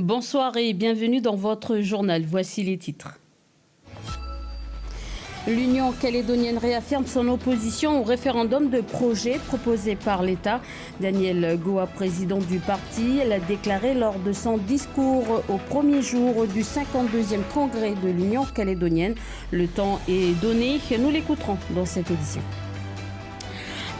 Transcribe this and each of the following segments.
Bonsoir et bienvenue dans votre journal. Voici les titres. L'Union calédonienne réaffirme son opposition au référendum de projet proposé par l'État. Daniel Goa, président du parti, l'a déclaré lors de son discours au premier jour du 52e congrès de l'Union calédonienne. Le temps est donné, nous l'écouterons dans cette édition.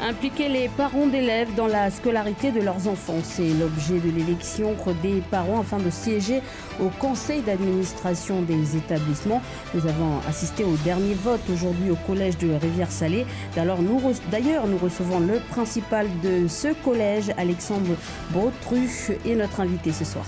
Impliquer les parents d'élèves dans la scolarité de leurs enfants, c'est l'objet de l'élection des parents afin de siéger au conseil d'administration des établissements. Nous avons assisté au dernier vote aujourd'hui au collège de Rivière-Salée. D'ailleurs, nous recevons le principal de ce collège, Alexandre Bautru, et notre invité ce soir.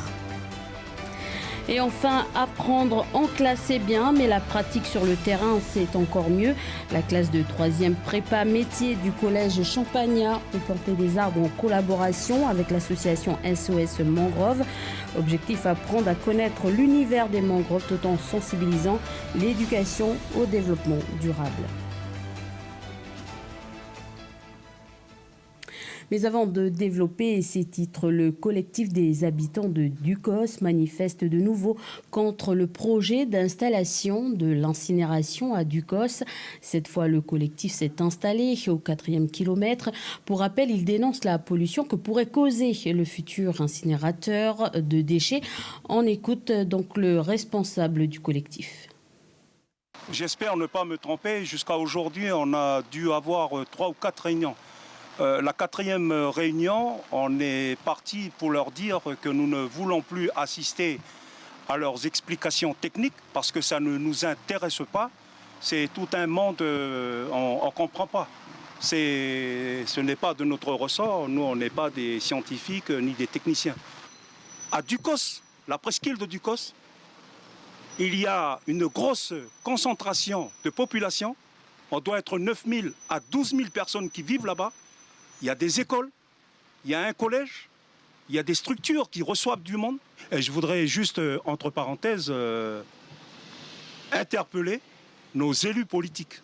Et enfin, apprendre en classe, c'est bien, mais la pratique sur le terrain, c'est encore mieux. La classe de 3e prépa métier du collège Champagnat peut planter des arbres en collaboration avec l'association SOS Mangrove. Objectif, apprendre à connaître l'univers des mangroves tout en sensibilisant l'éducation au développement durable. Mais avant de développer ces titres, le collectif des habitants de Ducos manifeste de nouveau contre le projet d'installation de l'incinération à Ducos. Cette fois, le collectif s'est installé au 4e kilomètre. Pour rappel, il dénonce la pollution que pourrait causer le futur incinérateur de déchets. On écoute donc le responsable du collectif. J'espère ne pas me tromper. Jusqu'à aujourd'hui, on a dû avoir 3 ou 4 réunions. La 4e réunion, on est parti pour leur dire que nous ne voulons plus assister à leurs explications techniques parce que ça ne nous intéresse pas. C'est tout un monde, on ne comprend pas. Ce n'est pas de notre ressort, nous on n'est pas des scientifiques ni des techniciens. À Ducos, la presqu'île de Ducos, il y a une grosse concentration de population. On doit être 9 000 à 12 000 personnes qui vivent là-bas. Il y a des écoles, il y a un collège, il y a des structures qui reçoivent du monde. Et je voudrais juste, entre parenthèses, interpeller nos élus politiques.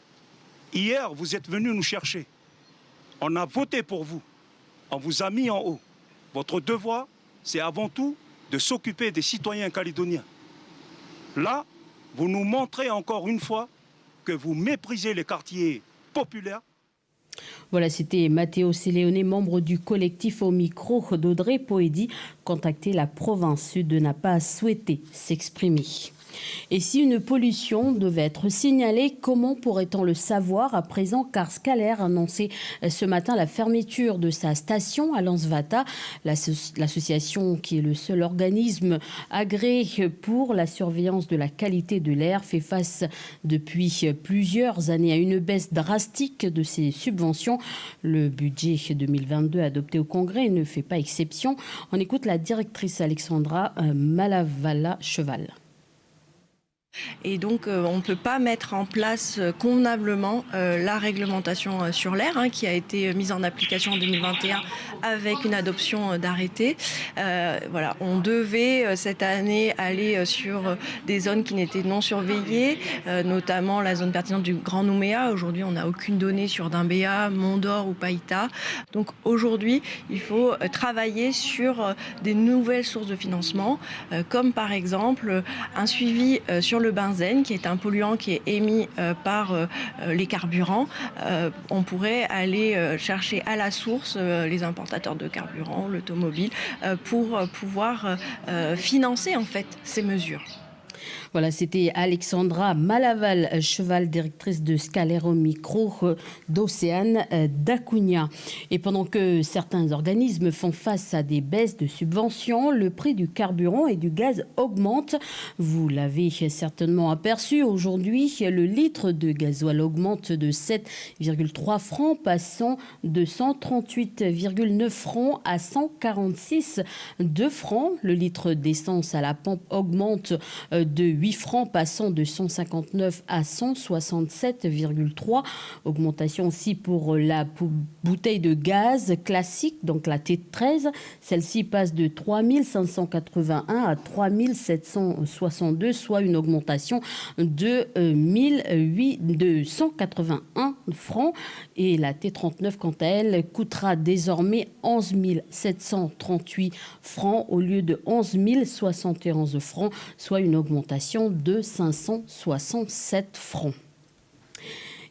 Hier, vous êtes venus nous chercher. On a voté pour vous. On vous a mis en haut. Votre devoir, c'est avant tout de s'occuper des citoyens calédoniens. Là, vous nous montrez encore une fois que vous méprisez les quartiers populaires. Voilà, c'était Matteo Céléoné, membre du collectif, au micro d'Audrey Poedi. Contacté, la province sud n'a pas souhaité s'exprimer. Et si une pollution devait être signalée, comment pourrait-on le savoir à présent? Car Scalair a annoncé ce matin la fermeture de sa station à Lansvata. L'association, qui est le seul organisme agréé pour la surveillance de la qualité de l'air, fait face depuis plusieurs années à une baisse drastique de ses subventions. Le budget 2022 adopté au Congrès ne fait pas exception. On écoute la directrice Alexandra Malavala-Cheval. Et donc, on ne peut pas mettre en place convenablement la réglementation sur l'air qui a été mise en application en 2021 avec une adoption d'arrêté. Voilà, on devait cette année aller sur des zones qui n'étaient non surveillées, notamment la zone pertinente du Grand Nouméa. Aujourd'hui, on n'a aucune donnée sur Dimbéa, Mont-d'Or ou Païta. Donc aujourd'hui, il faut travailler sur des nouvelles sources de financement, comme par exemple un suivi sur le benzène, qui est un polluant qui est émis par les carburants. On pourrait aller chercher à la source les importateurs de carburant, l'automobile, pour pouvoir financer en fait ces mesures. Voilà, c'était Alexandra Malaval-Cheval, directrice de Scalair, au micro d'Océane d'Acunha. Et pendant que certains organismes font face à des baisses de subventions, le prix du carburant et du gaz augmente. Vous l'avez certainement aperçu aujourd'hui, le litre de gasoil augmente de 7,3 francs, passant de 138,9 francs à 146,2 francs. Le litre d'essence à la pompe augmente de 8 francs, passant de 159 à 167,3. Augmentation aussi pour la bouteille de gaz classique, donc la T13. Celle-ci passe de 3 581 à 3 762, soit une augmentation de 181 francs. Et la T39, quant à elle, coûtera désormais 11 738 francs au lieu de 11 071 francs, soit une augmentation de 567 francs.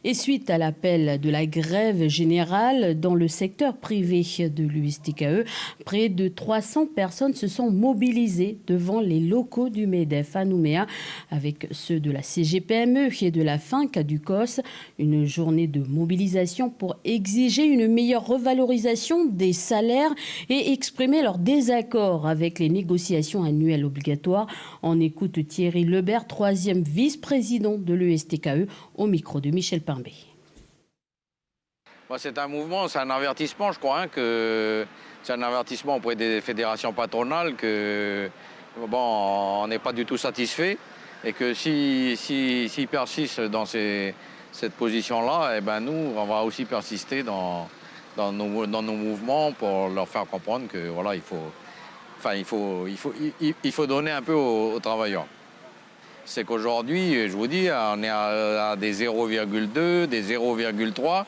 Et suite à l'appel de la grève générale dans le secteur privé de l'USTKE, près de 300 personnes se sont mobilisées devant les locaux du MEDEF à Nouméa, avec ceux de la CGPME et de la FINC du COS. Une journée de mobilisation pour exiger une meilleure revalorisation des salaires et exprimer leur désaccord avec les négociations annuelles obligatoires. On écoute Thierry Lebert, 3e vice-président de l'USTKE, au micro de Michel Pimbé. C'est un mouvement, c'est un avertissement, je crois, que c'est un avertissement auprès des fédérations patronales que on n'est pas du tout satisfait et que s'ils persistent dans cette position-là, nous, on va aussi persister dans nos mouvements pour leur faire comprendre que voilà, il faut donner un peu aux travailleurs. C'est qu'aujourd'hui, je vous dis, on est à des 0,2, des 0,3,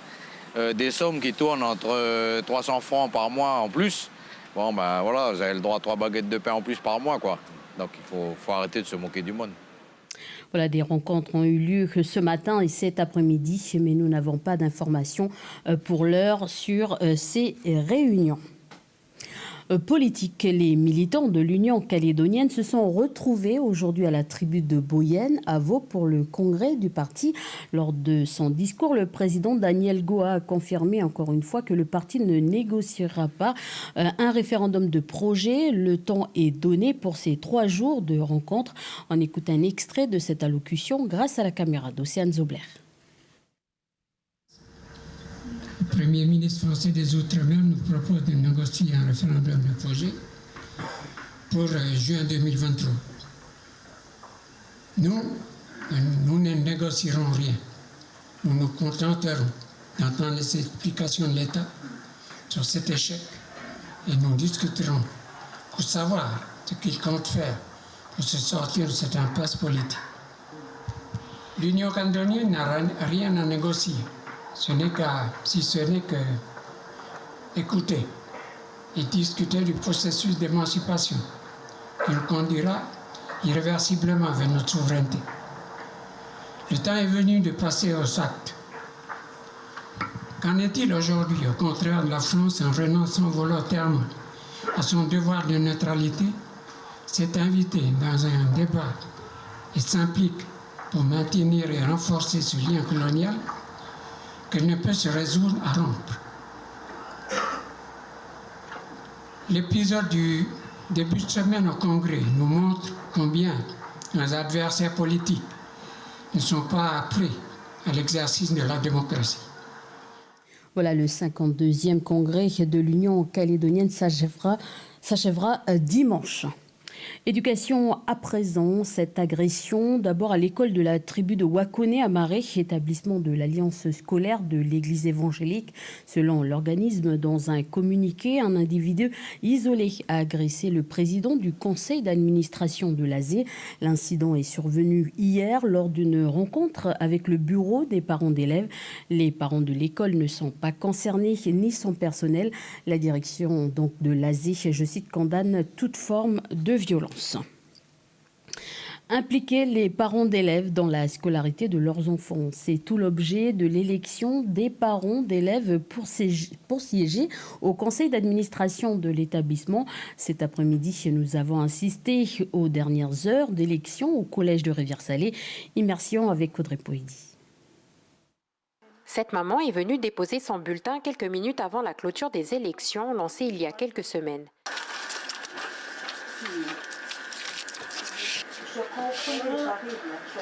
des sommes qui tournent entre 300 francs par mois en plus. Voilà, vous avez le droit à 3 baguettes de pain en plus par mois, quoi. Donc il faut arrêter de se moquer du monde. Voilà, des rencontres ont eu lieu ce matin et cet après-midi, mais nous n'avons pas d'informations pour l'heure sur ces réunions. Politique, les militants de l'Union calédonienne se sont retrouvés aujourd'hui à la tribune de Boyenne à Vaud pour le congrès du parti. Lors de son discours, le président Daniel Goa a confirmé encore une fois que le parti ne négociera pas un référendum de projet. Le temps est donné pour ces 3 jours de rencontre. On écoute un extrait de cette allocution grâce à la caméra d'Océane Zobler. Le Premier ministre français des Outre-mer nous propose de négocier un référendum de projet pour juin 2023. Nous ne négocierons rien. Nous nous contenterons d'entendre les explications de l'État sur cet échec et nous discuterons pour savoir ce qu'il compte faire pour se sortir de cette impasse politique. L'Union calédonienne n'a rien à négocier. Si ce n'est que écouter et discuter du processus d'émancipation qui nous conduira irréversiblement vers notre souveraineté. Le temps est venu de passer aux actes. Qu'en est-il aujourd'hui, au contraire de la France, en renonçant volontairement à son devoir de neutralité, s'est invitée dans un débat et s'implique pour maintenir et renforcer ce lien colonial qu'elle ne peut se résoudre à rompre. L'épisode du début de semaine au Congrès nous montre combien nos adversaires politiques ne sont pas prêts à l'exercice de la démocratie. Voilà, le 52e congrès de l'Union calédonienne s'achèvera dimanche. Éducation à présent, cette agression d'abord à l'école de la tribu de Wakoné à Marais, établissement de l'Alliance scolaire de l'Église évangélique. Selon l'organisme, dans un communiqué, un individu isolé a agressé le président du conseil d'administration de l'ASE. L'incident est survenu hier lors d'une rencontre avec le bureau des parents d'élèves. Les parents de l'école ne sont pas concernés ni son personnel. La direction donc de l'ASE, je cite, condamne toute forme de violence. Impliquer les parents d'élèves dans la scolarité de leurs enfants. C'est tout l'objet de l'élection des parents d'élèves pour siéger au conseil d'administration de l'établissement. Cet après-midi, nous avons assisté aux dernières heures d'élection au collège de Rivière-Salée. Immersion avec Audrey Poïdi. Cette maman est venue déposer son bulletin quelques minutes avant la clôture des élections lancées il y a quelques semaines.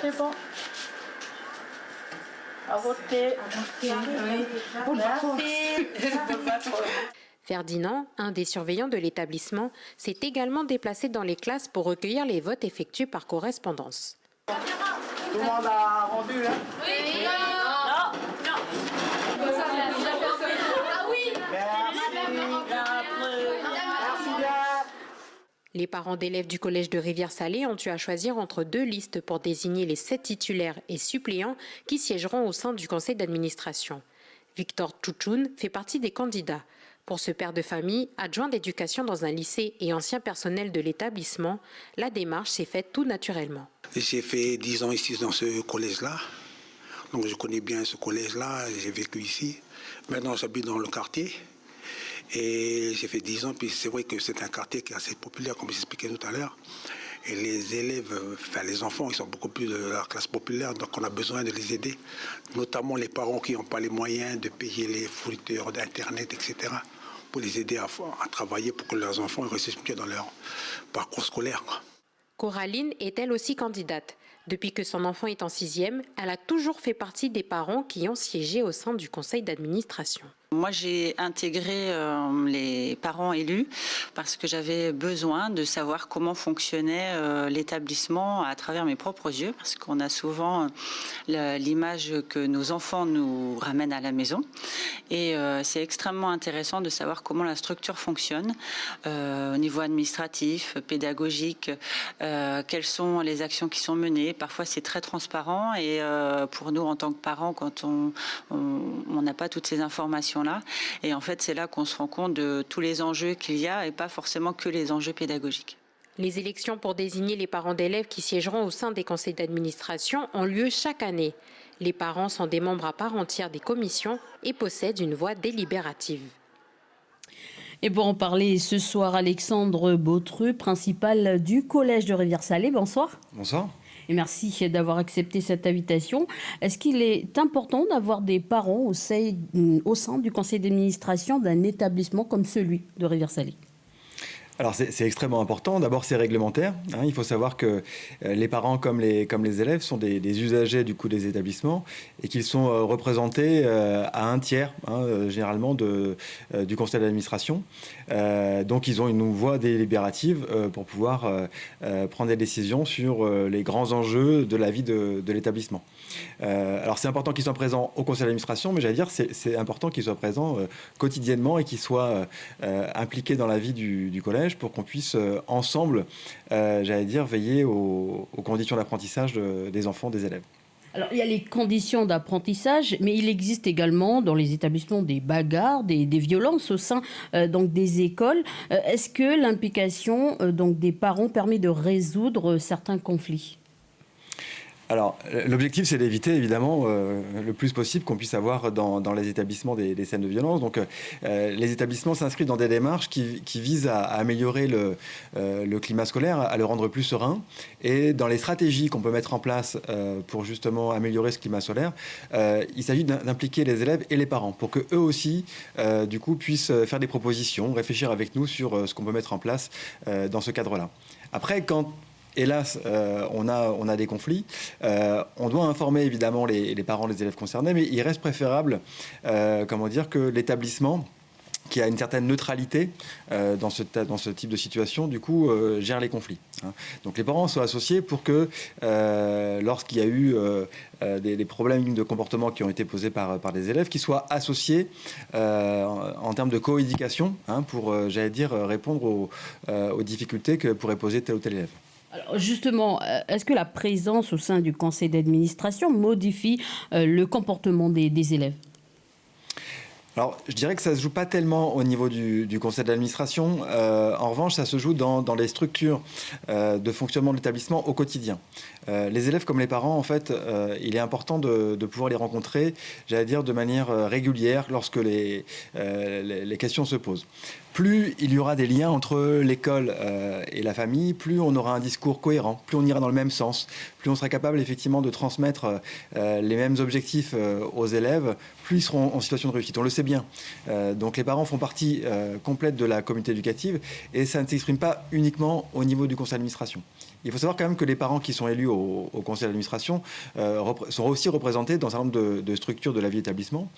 C'est bon. À voter. Merci. Ferdinand, un des surveillants de l'établissement, s'est également déplacé dans les classes pour recueillir les votes effectués par correspondance. Tout le monde a rendu, hein? Oui. Les parents d'élèves du collège de Rivière-Salée ont eu à choisir entre 2 listes pour désigner les 7 titulaires et suppléants qui siégeront au sein du conseil d'administration. Victor Tchouchoun fait partie des candidats. Pour ce père de famille, adjoint d'éducation dans un lycée et ancien personnel de l'établissement, la démarche s'est faite tout naturellement. J'ai fait 10 ans ici dans ce collège-là. Donc je connais bien ce collège-là, j'ai vécu ici. Maintenant j'habite dans le quartier. Et j'ai fait 10 ans, puis c'est vrai que c'est un quartier qui est assez populaire, comme j'expliquais tout à l'heure. Et les élèves, enfin les enfants, ils sont beaucoup plus de la classe populaire, donc on a besoin de les aider. Notamment les parents qui n'ont pas les moyens de payer les fournitures d'Internet, etc. Pour les aider à travailler pour que leurs enfants réussissent mieux dans leur parcours scolaire, quoi. Coraline est elle aussi candidate. Depuis que son enfant est en 6e, elle a toujours fait partie des parents qui ont siégé au sein du conseil d'administration. Moi, j'ai intégré les parents élus parce que j'avais besoin de savoir comment fonctionnait l'établissement à travers mes propres yeux, parce qu'on a souvent l'image que nos enfants nous ramènent à la maison. Et c'est extrêmement intéressant de savoir comment la structure fonctionne au niveau administratif, pédagogique, quelles sont les actions qui sont menées. Parfois, c'est très transparent et pour nous, en tant que parents, quand on n'a pas toutes ces informations-là, et en fait, c'est là qu'on se rend compte de tous les enjeux qu'il y a et pas forcément que les enjeux pédagogiques. Les élections pour désigner les parents d'élèves qui siégeront au sein des conseils d'administration ont lieu chaque année. Les parents sont des membres à part entière des commissions et possèdent une voix délibérative. Et pour en parler ce soir, Alexandre Bautru, principal du collège de Rivière-Salée. Bonsoir. Bonsoir. Et merci d'avoir accepté cette invitation. Est-ce qu'il est important d'avoir des parents au sein du conseil d'administration d'un établissement comme celui de Rivière-Salée ? Alors c'est extrêmement important. D'abord c'est réglementaire. Il faut savoir que les parents comme les élèves sont des usagers du coup des établissements et qu'ils sont représentés à un tiers généralement du conseil d'administration. Donc ils ont une voix délibérative pour pouvoir prendre des décisions sur les grands enjeux de la vie de l'établissement. Alors c'est important qu'ils soient présents au conseil d'administration, mais j'allais dire c'est important qu'ils soient présents quotidiennement et qu'ils soient impliqués dans la vie du collège pour qu'on puisse ensemble, j'allais dire, veiller aux conditions d'apprentissage des enfants, des élèves. Alors, il y a les conditions d'apprentissage, mais il existe également dans les établissements des bagarres, des violences au sein donc des écoles. Est-ce que l'implication donc des parents permet de résoudre certains conflits ? Alors, l'objectif, c'est d'éviter, évidemment, le plus possible qu'on puisse avoir dans les établissements des scènes de violence. Donc, les établissements s'inscrivent dans des démarches qui visent à améliorer le climat scolaire, à le rendre plus serein. Et dans les stratégies qu'on peut mettre en place pour justement améliorer ce climat scolaire, il s'agit d'impliquer les élèves et les parents pour qu'eux aussi, du coup, puissent faire des propositions, réfléchir avec nous sur ce qu'on peut mettre en place dans ce cadre-là. Après, quand hélas, on a des conflits. On doit informer évidemment les parents, les élèves concernés, mais il reste préférable, que l'établissement, qui a une certaine neutralité dans ce type de situation, du coup, gère les conflits. Donc les parents sont associés pour que lorsqu'il y a eu des problèmes de comportement qui ont été posés par des élèves, qu'ils soient associés en termes de coéducation pour, répondre aux difficultés que pourrait poser tel ou tel élève. Alors justement, est-ce que la présence au sein du conseil d'administration modifie le comportement des élèves ? Alors, je dirais que ça ne se joue pas tellement au niveau du conseil d'administration. En revanche, ça se joue dans les structures de fonctionnement de l'établissement au quotidien. Les élèves comme les parents, en fait, il est important de pouvoir les rencontrer, de manière régulière lorsque les questions se posent. Plus il y aura des liens entre l'école et la famille, plus on aura un discours cohérent, plus on ira dans le même sens, plus on sera capable effectivement de transmettre les mêmes objectifs aux élèves, plus ils seront en situation de réussite. On le sait bien. Donc les parents font partie complète de la communauté éducative et ça ne s'exprime pas uniquement au niveau du conseil d'administration. Il faut savoir quand même que les parents qui sont élus au conseil d'administration sont aussi représentés dans un certain nombre de structures de la vie établissement.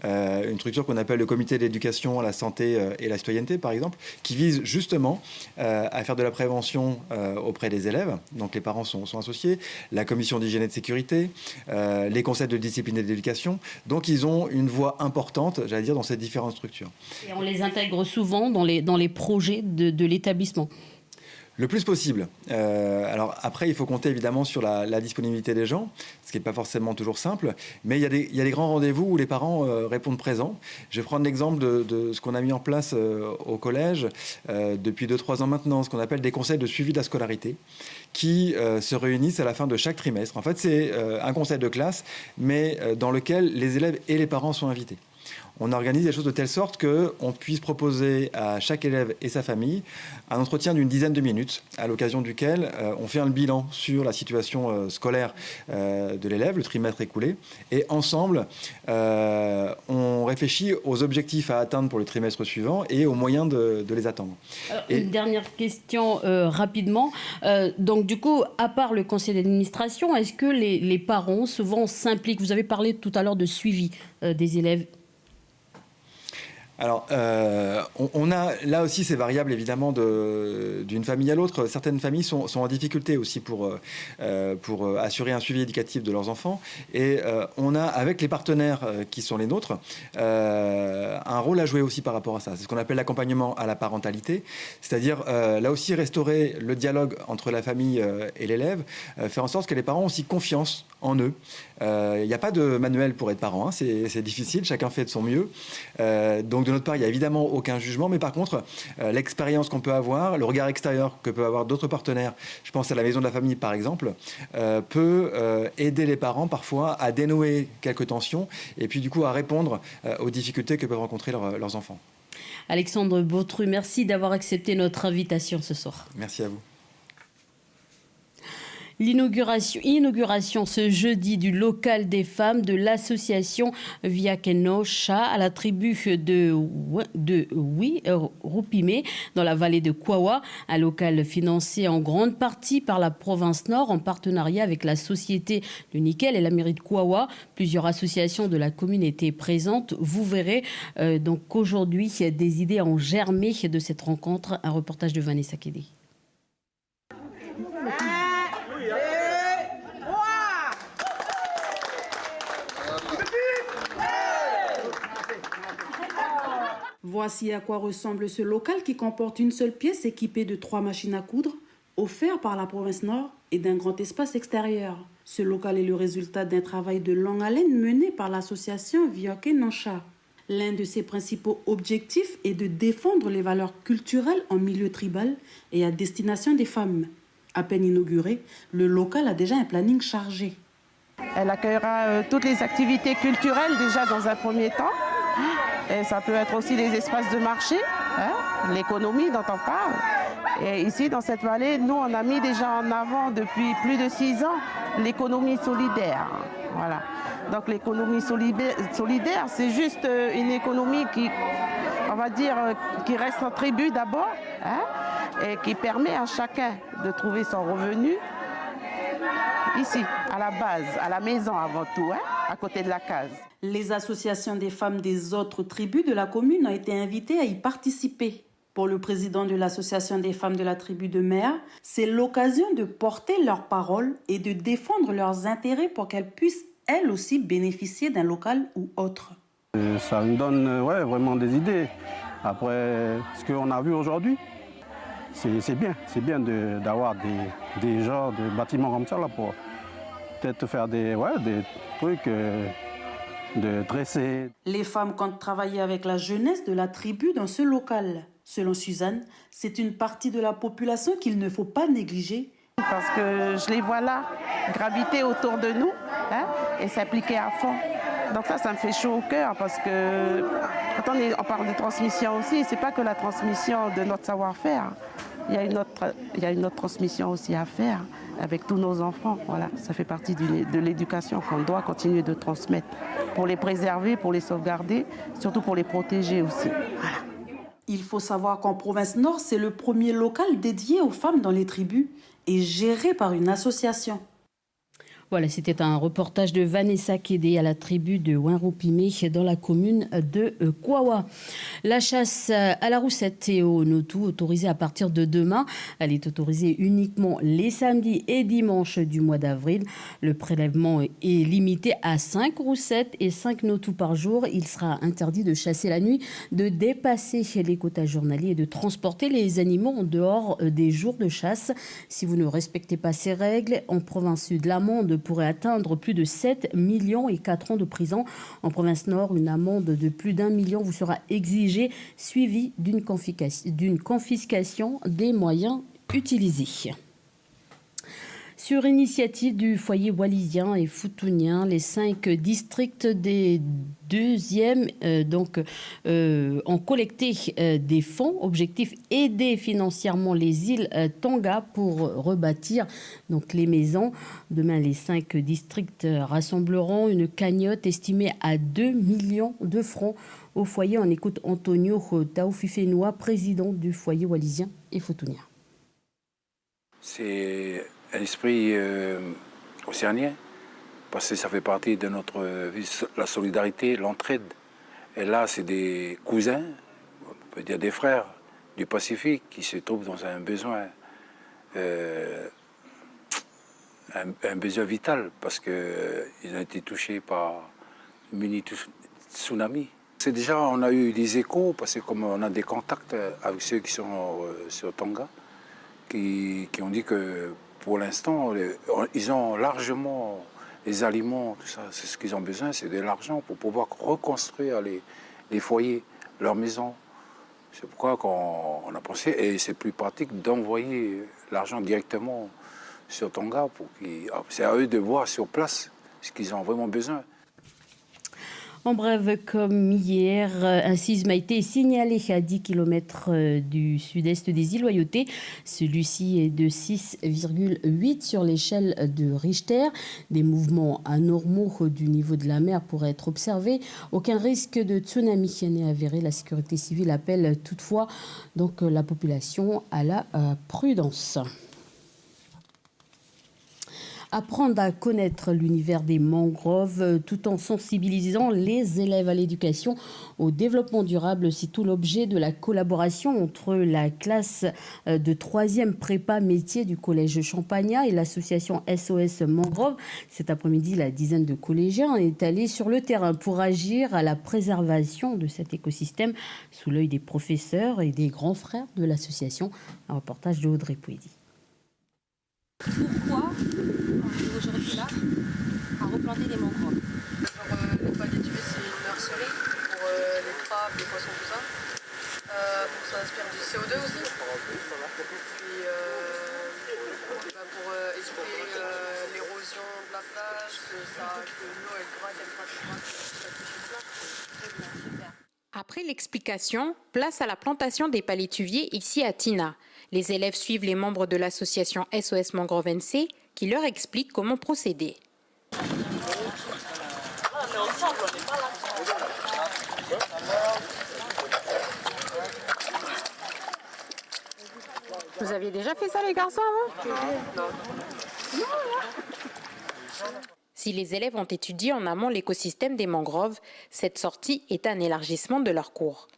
Une structure qu'on appelle le comité d'éducation à la santé et la citoyenneté, par exemple, qui vise justement à faire de la prévention auprès des élèves. Donc les parents sont associés, la commission d'hygiène et de sécurité, les conseils de discipline et d'éducation. Donc ils ont une voix importante, j'allais dire, dans ces différentes structures. Et on les intègre souvent dans les projets de l'établissement. Le plus possible. Alors après, il faut compter évidemment sur la disponibilité des gens, ce qui n'est pas forcément toujours simple, mais il y a des grands rendez-vous où les parents répondent présents. Je vais prendre l'exemple de ce qu'on a mis en place au collège depuis 2-3 ans maintenant, ce qu'on appelle des conseils de suivi de la scolarité, qui se réunissent à la fin de chaque trimestre. En fait, c'est un conseil de classe, mais dans lequel les élèves et les parents sont invités. On organise les choses de telle sorte qu'on puisse proposer à chaque élève et sa famille un entretien d'une dizaine de minutes, à l'occasion duquel on fait un bilan sur la situation scolaire de l'élève, le trimestre écoulé, et ensemble, on réfléchit aux objectifs à atteindre pour le trimestre suivant et aux moyens de les atteindre. Alors, une dernière question rapidement. Donc du coup, à part le conseil d'administration, est-ce que les parents souvent s'impliquent? Vous avez parlé tout à l'heure de suivi des élèves. Alors, on a, là aussi, c'est variable évidemment d'une famille à l'autre. Certaines familles sont en difficulté aussi pour assurer un suivi éducatif de leurs enfants. Et on a, avec les partenaires qui sont les nôtres, un rôle à jouer aussi par rapport à ça. C'est ce qu'on appelle l'accompagnement à la parentalité. C'est-à-dire, là aussi, restaurer le dialogue entre la famille et l'élève, faire en sorte que les parents ont aussi confiance en eux. Il n'y a pas de manuel pour être parent, hein. C'est difficile, chacun fait de son mieux. Donc de notre part, il n'y a évidemment aucun jugement, mais par contre, l'expérience qu'on peut avoir, le regard extérieur que peuvent avoir d'autres partenaires, je pense à la maison de la famille par exemple, peut aider les parents parfois à dénouer quelques tensions et puis du coup à répondre aux difficultés que peuvent rencontrer leurs enfants. Alexandre Bautru, merci d'avoir accepté notre invitation ce soir. Merci à vous. Inauguration ce jeudi du local des femmes de l'association Viakenosha à la tribu de Rupime dans la vallée de Kwawa, un local financé en grande partie par la province Nord en partenariat avec la Société du Nickel et la mairie de Kwawa. Plusieurs associations de la commune étaient présentes. Vous verrez donc aujourd'hui des idées ont germé de cette rencontre. Un reportage de Vanessa Kédé. Voici à quoi ressemble ce local qui comporte une seule pièce équipée de 3 machines à coudre, offert par la province Nord et d'un grand espace extérieur. Ce local est le résultat d'un travail de longue haleine mené par l'association Viakenosha. L'un de ses principaux objectifs est de défendre les valeurs culturelles en milieu tribal et à destination des femmes. À peine inauguré, le local a déjà un planning chargé. Elle accueillera toutes les activités culturelles déjà dans un premier temps. Et ça peut être aussi les espaces de marché, hein, l'économie dont on parle. Et ici, dans cette vallée, nous, on a mis déjà en avant depuis plus de 6 ans l'économie solidaire. Voilà. Donc l'économie solidaire, c'est juste une économie qui, on va dire, qui reste en tribu d'abord, hein, et qui permet à chacun de trouver son revenu ici, à la base, à la maison avant tout, hein, à côté de la case. Les associations des femmes des autres tribus de la commune ont été invitées à y participer. Pour le président de l'association des femmes de la tribu de Mea, c'est l'occasion de porter leurs paroles et de défendre leurs intérêts pour qu'elles puissent, elles aussi, bénéficier d'un local ou autre. Ça me donne vraiment des idées. Après ce qu'on a vu aujourd'hui, c'est bien d'avoir des genres de bâtiments comme ça là, pour peut-être faire des trucs, de dresser. Les femmes comptent travailler avec la jeunesse de la tribu dans ce local. Selon Suzanne, c'est une partie de la population qu'il ne faut pas négliger. Parce que je les vois là, graviter autour de nous, hein, et s'appliquer à fond. Donc ça me fait chaud au cœur parce que quand on parle de transmission aussi, c'est pas que la transmission de notre savoir-faire. Il y a une autre transmission aussi à faire avec tous nos enfants. Voilà, ça fait partie de l'éducation qu'on doit continuer de transmettre pour les préserver, pour les sauvegarder, surtout pour les protéger aussi. Voilà. Il faut savoir qu'en province Nord, c'est le premier local dédié aux femmes dans les tribus et géré par une association. Voilà, c'était un reportage de Vanessa Kédé à la tribu de Ouinroupimé dans la commune de Kouawa. La chasse à la roussette et au notou autorisée à partir de demain. Elle est autorisée uniquement les samedis et dimanches du mois d'avril. Le prélèvement est limité à 5 roussettes et 5 notous par jour. Il sera interdit de chasser la nuit, de dépasser les quotas journaliers et de transporter les animaux en dehors des jours de chasse. Si vous ne respectez pas ces règles, en province sud, l'amende pourrait atteindre plus de 7 millions et 4 ans de prison. En province nord, une amende de plus d'1 million vous sera exigée, suivie d'une confiscation des moyens utilisés. Sur initiative du foyer wallisien et foutounien, les 5 districts des deuxièmes ont collecté des fonds. Objectif, aider financièrement les îles Tonga pour rebâtir les maisons. Demain, les 5 districts rassembleront une cagnotte estimée à 2 millions de francs au foyer. On écoute Antonio Taoufifenoa, président du foyer wallisien et foutounien. C'est un esprit océanien, parce que ça fait partie de notre vie, la solidarité, l'entraide. Et là, c'est des cousins, on peut dire des frères du Pacifique qui se trouvent dans un besoin, un besoin vital, parce qu'ils ont été touchés par un mini-tsunami. C'est déjà, on a eu des échos, parce que comme on a des contacts avec ceux qui sont sur Tonga, qui ont dit que pour l'instant, ils ont largement les aliments, tout ça. C'est ce qu'ils ont besoin, c'est de l'argent pour pouvoir reconstruire les foyers, leurs maisons. C'est pourquoi on a pensé, et c'est plus pratique d'envoyer l'argent directement sur Tonga. C'est à eux de voir sur place ce qu'ils ont vraiment besoin. En bref, comme hier, un sisme a été signalé à 10 km du sud-est des îles Loyauté. Celui-ci est de 6,8 sur l'échelle de Richter. Des mouvements anormaux du niveau de la mer pourraient être observés. Aucun risque de tsunami n'est avéré. La sécurité civile appelle toutefois la population à la prudence. Apprendre à connaître l'univers des mangroves tout en sensibilisant les élèves à l'éducation au développement durable, c'est tout l'objet de la collaboration entre la classe de 3e prépa métier du collège Champagnat et l'association SOS Mangrove. Cet après-midi, la dizaine de collégiens est allée sur le terrain pour agir à la préservation de cet écosystème sous l'œil des professeurs et des grands frères de l'association. Un reportage de Audrey Pouedi. Pourquoi on est aujourd'hui là à replanter des mangroves? Les palétuviers, c'est une nurserie pour les crabes, les poissons, tout ça. Pour que ça aspire du CO2 aussi. Puis pour éviter l'érosion de la plage, que l'eau elle gratte, super. Après l'explication, place à la plantation des palétuviers ici à Tina. Les élèves suivent les membres de l'association SOS Mangrove NC qui leur expliquent comment procéder. Vous aviez déjà fait ça les garçons avant? Non. Si les élèves ont étudié en amont l'écosystème des mangroves, cette sortie est un élargissement de leur cours.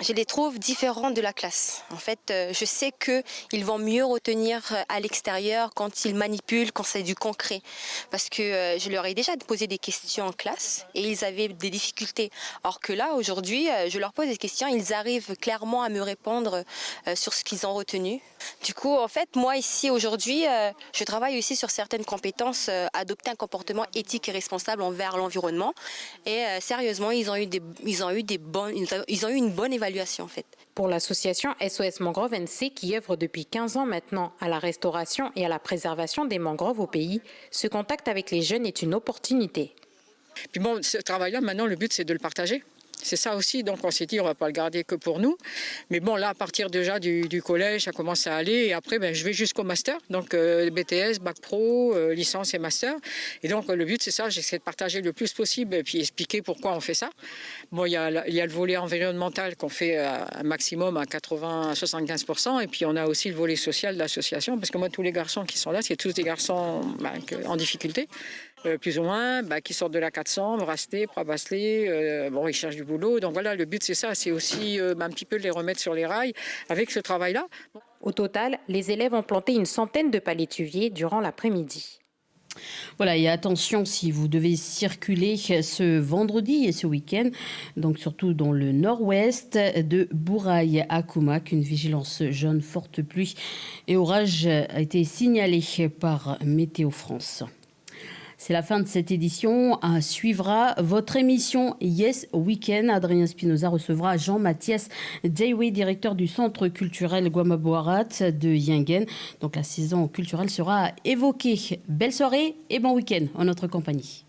Je les trouve différents de la classe. En fait, je sais qu'ils vont mieux retenir à l'extérieur quand ils manipulent, quand c'est du concret. Parce que je leur ai déjà posé des questions en classe et ils avaient des difficultés. Or que là, aujourd'hui, je leur pose des questions, ils arrivent clairement à me répondre sur ce qu'ils ont retenu. Du coup, en fait, moi ici, aujourd'hui, je travaille aussi sur certaines compétences, adopter un comportement éthique et responsable envers l'environnement. Et sérieusement, ils ont eu une bonne évaluation en fait. Pour l'association SOS Mangrove NC qui œuvre depuis 15 ans maintenant à la restauration et à la préservation des mangroves au pays, ce contact avec les jeunes est une opportunité. Puis bon, ce travail-là, maintenant, le but, c'est de le partager. C'est ça aussi, donc on s'est dit on va pas le garder que pour nous. Mais bon, là, à partir déjà du collège, ça commence à aller. Et après, je vais jusqu'au master, donc BTS, Bac Pro, licence et master. Et donc le but, c'est ça, j'essaie de partager le plus possible et puis expliquer pourquoi on fait ça. Bon, il y a le volet environnemental qu'on fait un maximum à 80-75%. Et puis on a aussi le volet social de l'association, parce que moi, tous les garçons qui sont là, c'est tous des garçons en difficulté. Plus ou moins, qui sortent de la 400, Brasté, Prabastelé, ils cherchent du boulot. Donc voilà, le but c'est ça, c'est aussi un petit peu de les remettre sur les rails avec ce travail-là. Au total, les élèves ont planté une centaine de palétuviers durant l'après-midi. Voilà, et attention si vous devez circuler ce vendredi et ce week-end, donc surtout dans le nord-ouest de Bourail à Koumak, une vigilance jaune, forte pluie et orage a été signalée par Météo France. C'est la fin de cette édition. Suivra votre émission Yes Weekend. Adrien Spinoza recevra Jean-Mathias Dewey, directeur du centre culturel Guamaboarat de Yingen. Donc la saison culturelle sera évoquée. Belle soirée et bon week-end en notre compagnie.